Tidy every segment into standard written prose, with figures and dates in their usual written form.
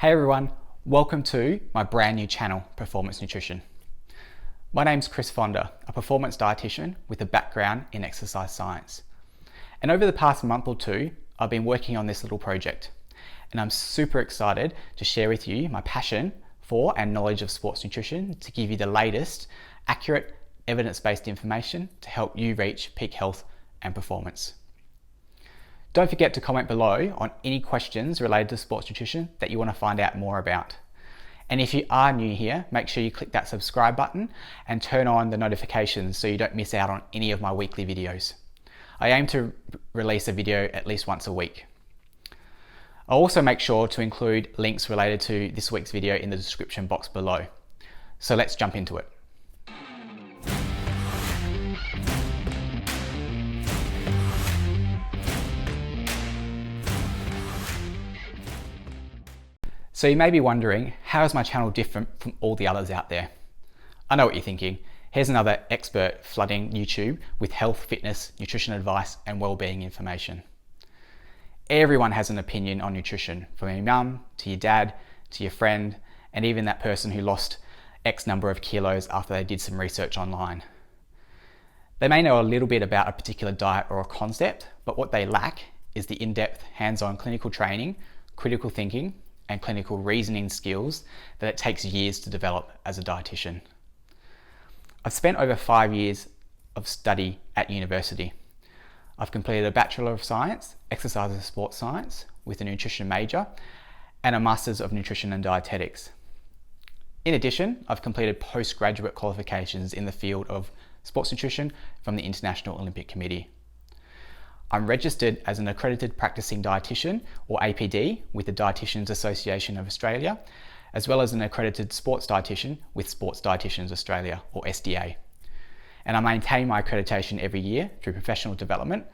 Hey everyone, welcome to my brand new channel, Performance Nutrition. My name's Fonda, a performance dietitian with a background in exercise science. And over the past month or two, I've been working on this little project. And I'm super excited to share with you my passion for and knowledge of sports nutrition to give you the latest, accurate, evidence-based information to help you reach peak health and performance. Don't forget to comment below on any questions related to sports nutrition that you want to find out more about. And if you are new here, make sure you click that subscribe button and turn on the notifications so you don't miss out on any of my weekly videos. I aim to release a video at least once a week. I'll also make sure to include links related to this week's video in the description box below. So let's jump into it. So you may be wondering, how is my channel different from all the others out there? I know what you're thinking. Here's another expert flooding YouTube with health, fitness, nutrition advice, and well-being information. Everyone has an opinion on nutrition, from your mum, to your dad, to your friend, and even that person who lost X number of kilos after they did some research online. They may know a little bit about a particular diet or a concept, but what they lack is the in-depth, hands-on clinical training, critical thinking, and clinical reasoning skills that it takes years to develop as a dietitian. I've spent over 5 years of study at university. I've completed a Bachelor of Science, Exercise and Sports Science with a nutrition major, and a Masters of Nutrition and Dietetics. In addition, I've completed postgraduate qualifications in the field of sports nutrition from the International Olympic Committee. I'm registered as an accredited practicing dietitian, or APD, with the Dietitians Association of Australia, as well as an accredited sports dietitian with Sports Dietitians Australia, or SDA. And I maintain my accreditation every year through professional development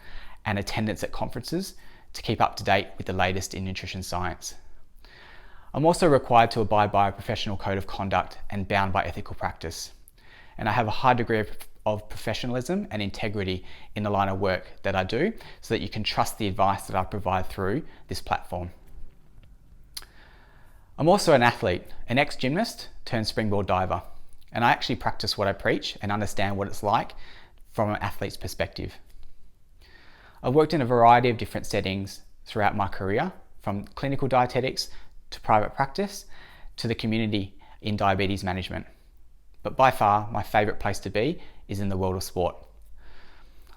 and attendance at conferences to keep up to date with the latest in nutrition science. I'm also required to abide by a professional code of conduct and bound by ethical practice. And I have a high degree of professionalism and integrity in the line of work that I do, so that you can trust the advice that I provide through this platform. I'm also an athlete, an ex-gymnast turned springboard diver, and I actually practice what I preach and understand what it's like from an athlete's perspective. I've worked in a variety of different settings throughout my career, from clinical dietetics to private practice to the community in diabetes management. But by far, my favourite place to be is in the world of sport.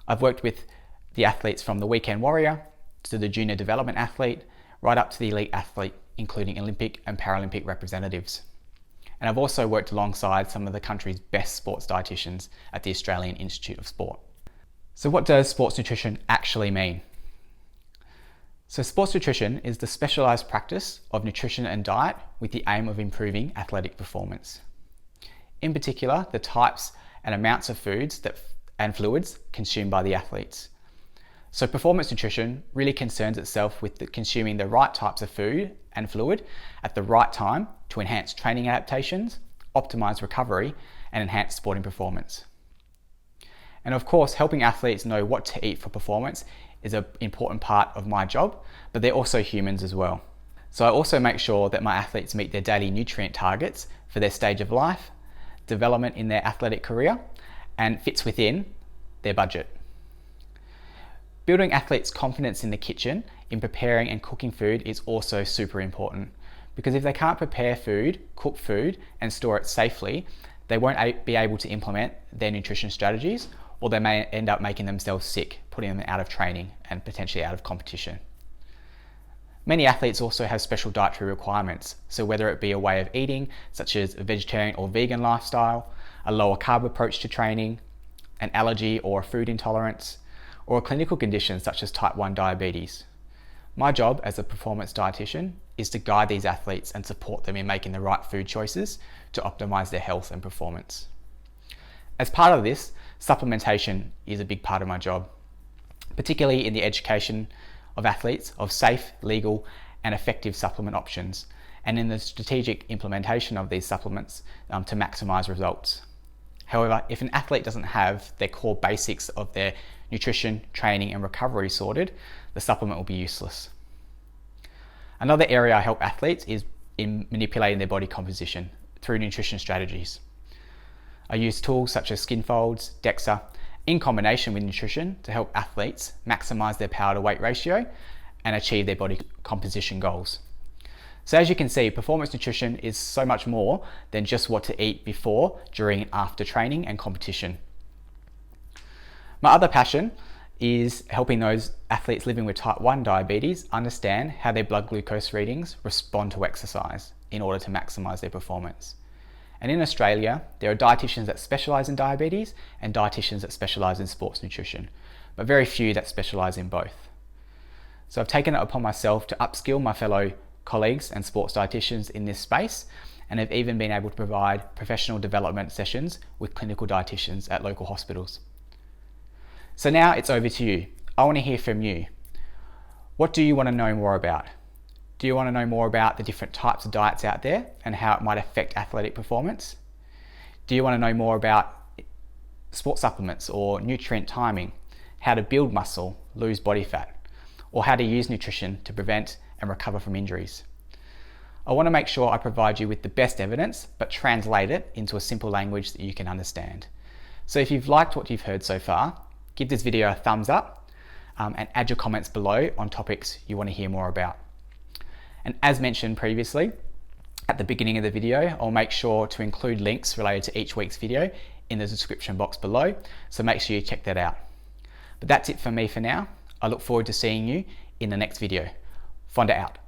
I've worked with the athletes from the weekend warrior to the junior development athlete, right up to the elite athlete, including Olympic and Paralympic representatives. And I've also worked alongside some of the country's best sports dietitians at the Australian Institute of Sport. So what does sports nutrition actually mean? So sports nutrition is the specialised practice of nutrition and diet with the aim of improving athletic performance. In particular, the types and amounts of foods and fluids consumed by the athletes. So performance nutrition really concerns itself with consuming the right types of food and fluid at the right time to enhance training adaptations, optimise recovery, and enhance sporting performance. And of course, helping athletes know what to eat for performance is an important part of my job, but they're also humans as well. So I also make sure that my athletes meet their daily nutrient targets for their stage of life, development in their athletic career, and fits within their budget. Building athletes' confidence in the kitchen in preparing and cooking food is also super important, because if they can't prepare food, cook food, and store it safely, they won't be able to implement their nutrition strategies, or they may end up making themselves sick, putting them out of training and potentially out of competition. Many athletes also have special dietary requirements, so whether it be a way of eating, such as a vegetarian or vegan lifestyle, a lower carb approach to training, an allergy or a food intolerance, or a clinical condition such as type 1 diabetes. My job as a performance dietitian is to guide these athletes and support them in making the right food choices to optimise their health and performance. As part of this, supplementation is a big part of my job, particularly in the education of athletes of safe, legal, and effective supplement options, and in the strategic implementation of these supplements to maximise results. However, if an athlete doesn't have their core basics of their nutrition, training, and recovery sorted, the supplement will be useless. Another area I help athletes is in manipulating their body composition through nutrition strategies. I use tools such as skin folds, DEXA, in combination with nutrition to help athletes maximise their power to weight ratio and achieve their body composition goals. So as you can see, performance nutrition is so much more than just what to eat before, during and after training and competition. My other passion is helping those athletes living with type 1 diabetes understand how their blood glucose readings respond to exercise in order to maximise their performance. And in Australia, there are dietitians that specialise in diabetes and dietitians that specialise in sports nutrition, but very few that specialise in both. So I've taken it upon myself to upskill my fellow colleagues and sports dietitians in this space, and have even been able to provide professional development sessions with clinical dietitians at local hospitals. So now it's over to you. I want to hear from you. What do you want to know more about? Do you want to know more about the different types of diets out there and how it might affect athletic performance? Do you want to know more about sports supplements or nutrient timing, how to build muscle, lose body fat, or how to use nutrition to prevent and recover from injuries? I want to make sure I provide you with the best evidence, but translate it into a simple language that you can understand. So if you've liked what you've heard so far, give this video a thumbs up and add your comments below on topics you want to hear more about. And as mentioned previously, at the beginning of the video, I'll make sure to include links related to each week's video in the description box below, so make sure you check that out. But that's it for me for now. I look forward to seeing you in the next video. Fonda out.